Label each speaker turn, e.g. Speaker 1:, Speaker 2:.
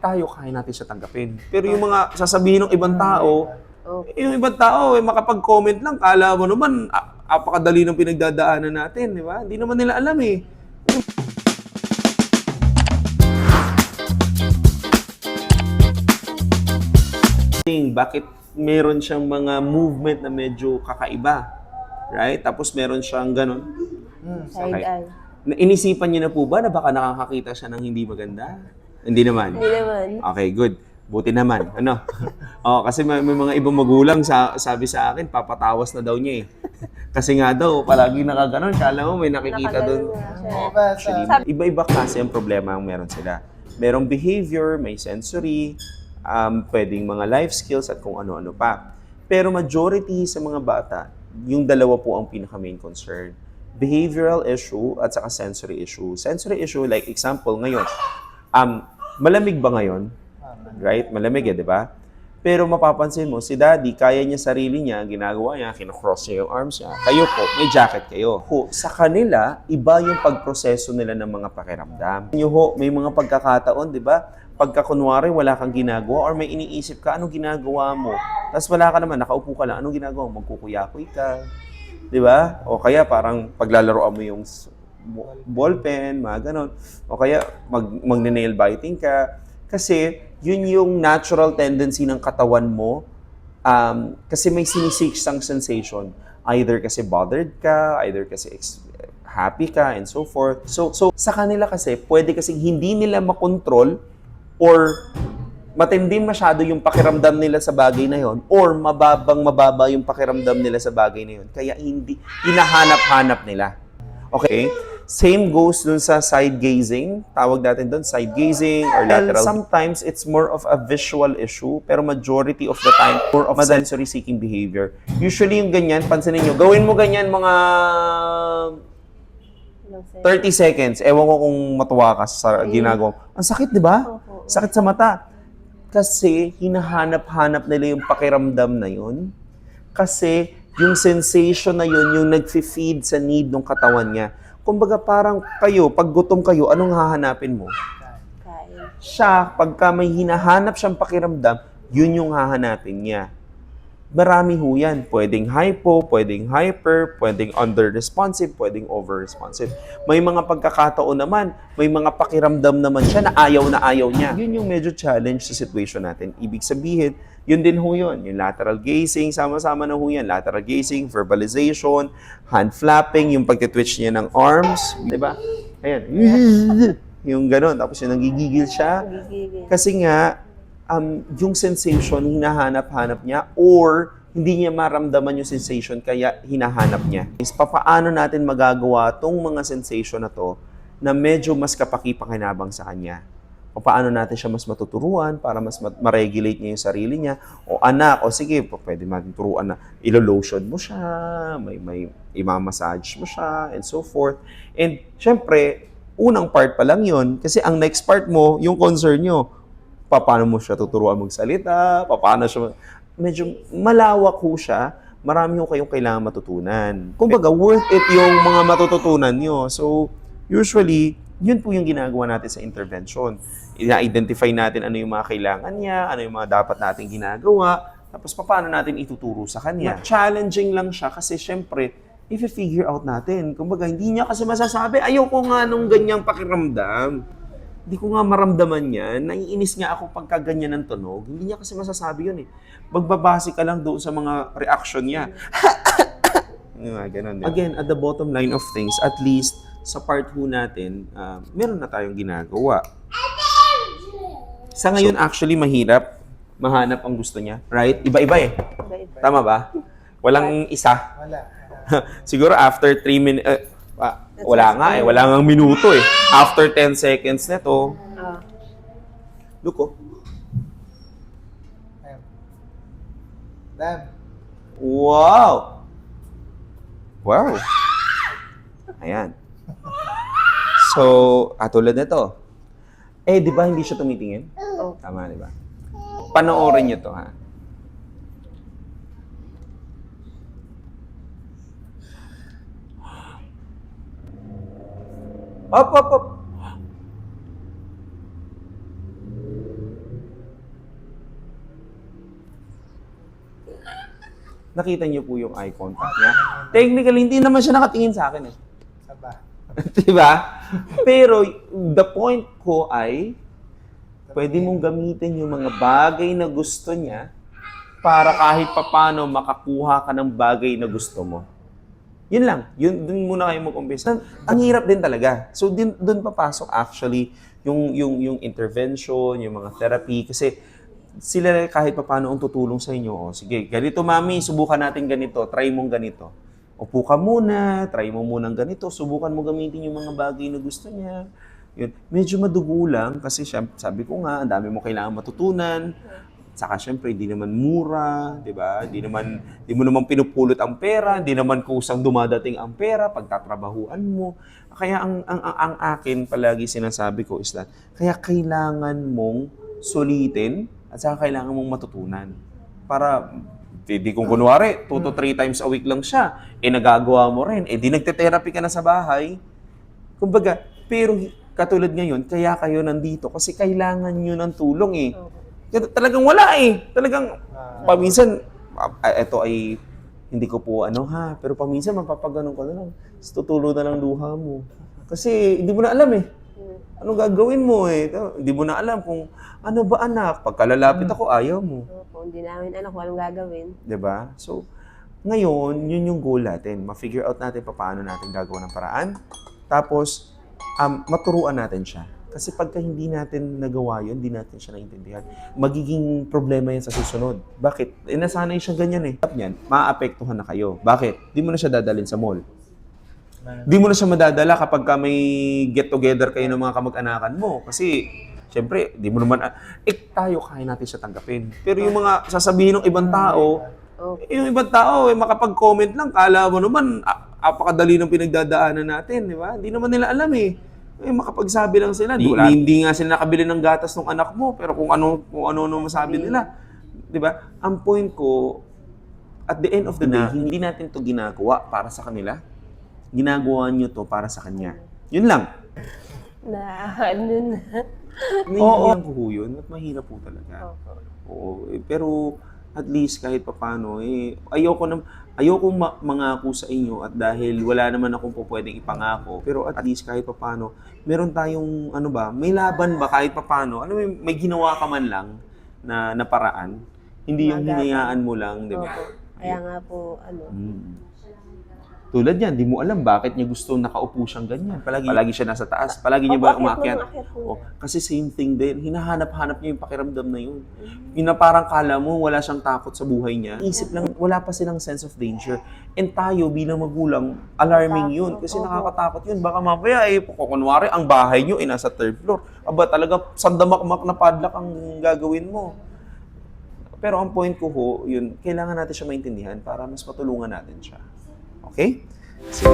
Speaker 1: tayo, kaya natin siya tanggapin. Pero yung mga sasabihin ng ibang tao, yung ibang tao, makapag-comment lang, kala mo naman, apakadali ng pinagdadaanan natin, di ba? Hindi naman nila alam eh. Bakit meron siyang mga movement na medyo kakaiba, right? Tapos meron siyang ganun.
Speaker 2: Side eye.
Speaker 1: Inisipan niyo na po ba na baka nakakakita siya ng hindi maganda? Hindi naman.
Speaker 2: Hindi naman.
Speaker 1: Okay, good. Buti naman. Ano? Kasi may mga ibang magulang sabi sa akin, papatawas na daw niya eh. Kasi nga daw, palagi nakaganon. Kala mo may nakikita doon. Actually, iba-iba klase ang problema ang meron sila. Merong behavior, may sensory, pwedeng mga life skills at kung ano-ano pa. Pero majority sa mga bata, yung dalawa po ang pinaka-main concern. Behavioral issue at saka sensory issue. Sensory issue, like example, ngayon, malamig ba ngayon? Right? Malamig di ba? Pero mapapansin mo, si daddy, kaya niya sarili niya, ginagawa niya, kinocross niya yung arms niya. Kayo po, may jacket kayo. Sa kanila, iba yung pagproseso nila ng mga pakiramdam. May mga pagkakataon, di ba? Pagka kunwari, wala kang ginagawa or may iniisip ka, anong ginagawa mo? Tapos wala ka naman, nakaupo ka lang, anong ginagawa mo? Magkukuyakoy ka. Di ba? O kaya parang paglalaroan mo yung ballpen, mga ganon. O kaya magne-nail biting ka. Kasi yun yung natural tendency ng katawan mo. Kasi may sinisiksang sensation. Either kasi bothered ka, either kasi happy ka, and so forth. So sa kanila kasi, pwede kasi hindi nila makontrol or matindi masyado yung pakiramdam nila sa bagay na yon or mababa yung pakiramdam nila sa bagay na yon. Kaya hindi, hinahanap-hanap nila. Okay? Same goes dun sa side gazing. Tawag natin dun, side gazing or lateral. Sometimes, it's more of a visual issue, pero majority of the time, more of a sensory-seeking behavior. Usually yung ganyan, pansinin nyo, gawin mo ganyan mga 30 seconds. Ewan ko kung matuwa ka sa ginagawa. Ang sakit, di ba? Sakit sa mata. Kasi hinahanap-hanap nila yung pakiramdam na yun. Kasi yung sensation na yun, yung nag-feed sa need ng katawan niya. Kumbaga parang kayo, pag gutom kayo, anong hahanapin mo? Siya, pagka may hinahanap siyang pakiramdam, yun yung hahanapin niya. Marami ho yan. Pwedeng hypo, pwedeng hyper, pwedeng under-responsive, pwedeng over-responsive. May mga pagkakataon naman, may mga pakiramdam naman siya na ayaw niya. Yun yung medyo challenge sa situation natin. Ibig sabihin, yun din ho yun. Yung lateral gazing, sama-sama na ho yan. Lateral gazing, verbalization, hand flapping, yung pagtitwitch niya ng arms. Diba? Ayan. Yung gano'n. Tapos yung nagigigil siya. Kasi nga, yung sensation, hinahanap-hanap niya or hindi niya maramdaman yung sensation kaya hinahanap niya. Paano natin magagawa tong mga sensation na to na medyo mas kapaki-pakinabang sa kanya? O paano natin siya mas matuturuan para mas ma-regulate niya yung sarili niya? O anak, o sige, pwede natin turuan na ilo-lotion mo siya, may ima-massage mo siya, and so forth. And syempre, unang part pa lang yun kasi ang next part mo, yung concern nyo, paano mo siya tuturuan magsalita, paano siya, medyo malawak ho siya, marami ho kayong kailangan matutunan. Kumbaga, worth it yung mga matututunan nyo. So, usually, yun po yung ginagawa natin sa intervention. I-identify natin ano yung mga kailangan niya, ano yung mga dapat natin ginagawa, tapos paano natin ituturo sa kanya. Challenging lang siya kasi syempre, i-figure out natin. Kumbaga, hindi niya kasi masasabi, ayoko nga nung ganyang pakiramdam. Hindi ko nga maramdaman yan. Naiinis nga ako pagka ganyan ng tunog. Hindi niya kasi masasabi yun eh. Magbabase ka lang doon sa mga reaction niya. Ganun, again, at the bottom line of things, at least sa part ho natin, meron na tayong ginagawa. Sa ngayon, actually, mahirap mahanap ang gusto niya. Right? Iba-iba eh. Tama ba? Walang isa.
Speaker 3: Wala.
Speaker 1: Siguro after 3 minutes, wala nga eh. Wala nga minuto eh. After 10 seconds nito, look oh.
Speaker 3: Dam.
Speaker 1: Wow! Wow! Ayan. So, tulad nito. Di ba hindi siya tumitingin? Tama, di ba? Panoorin niyo to, ha? Up! Nakita niyo po yung eye contact niya. Technically, hindi naman siya nakatingin sa akin eh.
Speaker 2: Saba.
Speaker 1: Diba? Pero the point ko ay, pwede mong gamitin yung mga bagay na gusto niya para kahit papano makakuha ka ng bagay na gusto mo. Yun lang. Yun, dun muna kayo mag-umpisa. Ang hirap din talaga. So, dun papasok actually yung intervention, yung mga therapy. Kasi sila kahit papano ang tutulong sa inyo. O, sige, ganito mami, subukan natin ganito. Try mong ganito. Upo ka muna, try mo munang ganito. Subukan mo gamitin yung mga bagay na gusto niya. Yun. Medyo madugo lang kasi sabi ko nga, ang dami mo kailangan matutunan. Saka syempre, hindi naman mura, di ba? Di mo naman pinupulot ang pera, hindi naman kusang dumadating ang pera, pagtatrabahuan mo. Kaya ang akin palagi sinasabi ko is that, kaya kailangan mong sulitin at saka kailangan mong matutunan. Para, di kung kunwari, 2 to 3 times a week lang siya, nagagawa mo rin, di nagte-therapy ka na sa bahay. Kumbaga, pero katulad ngayon, kaya kayo nandito kasi kailangan nyo ng tulong eh. Talagang wala eh. Talagang, paminsan, ito ay, hindi ko po pero paminsan mapapaganon ka na lang. Tutulo na lang luha mo. Kasi hindi mo na alam eh. Anong gagawin mo eh? Hindi mo na alam kung ano ba anak. Pagkalalapit ako, ayaw mo.
Speaker 3: Opo, hindi namin alam kung anong gagawin.
Speaker 1: Diba? So, ngayon, yun yung goal natin. Ma-figure out natin paano natin gagawa ng paraan. Tapos, maturuan natin siya. Kasi pagka hindi natin nagawa yun, hindi natin siya naintindihan, magiging problema yan sa susunod. Bakit? Nasanay siya ganyan eh. Yan, maaapektuhan na kayo. Bakit? Di mo na siya dadalhin sa mall. Di mo na siya madadala kapag ka may get-together kayo ng mga kamag-anakan mo. Kasi, syempre, di mo naman, tayo kaya natin siya tanggapin. Pero yung mga sasabihin ng ibang tao, yung ibang tao, makapag-comment lang, kala mo naman, apakadali ng pinagdadaanan natin, di ba? Hindi naman nila alam eh. Makapagsabi lang sila. Hindi nga sila nakabili ng gatas ng anak mo, pero kung ano masabi nila. Di ba? Ang point ko, at the end of the day, hindi natin to ginagawa para sa kanila. Ginagawa nyo to para sa kanya. Yun lang. Naiintindihan ko ho yun, at mahirap po talaga. Oo. Pero at least kahit papano, ayoko mangako sa inyo at dahil wala naman akong po pwedeng ipangako, pero at least kahit papano, meron tayong may laban ba kahit papano, may ginawa ka man lang na paraan, hindi yung hinayaan mo lang, di ba?
Speaker 3: Kaya nga po,
Speaker 1: Tulad yan, di mo alam bakit niya gusto nakaupo siyang ganyan. Palagi siya nasa taas. Palagi niya ba umakyat? Kasi same thing din. Hinahanap-hanap niya yung pakiramdam na yun. Yung parang kala mo, wala siyang takot sa buhay niya. Isip lang, wala pa silang sense of danger. And tayo, bilang magulang, alarming yun. Kasi nakakatakot yun. Baka mamaya, kunwari, ang bahay niyo nasa 3rd floor. Aba, talaga, sandamakmak na padlock ang gagawin mo. Pero ang point ko yun, kailangan natin siya maintindihan para mas matulungan natin siya. Okay? So,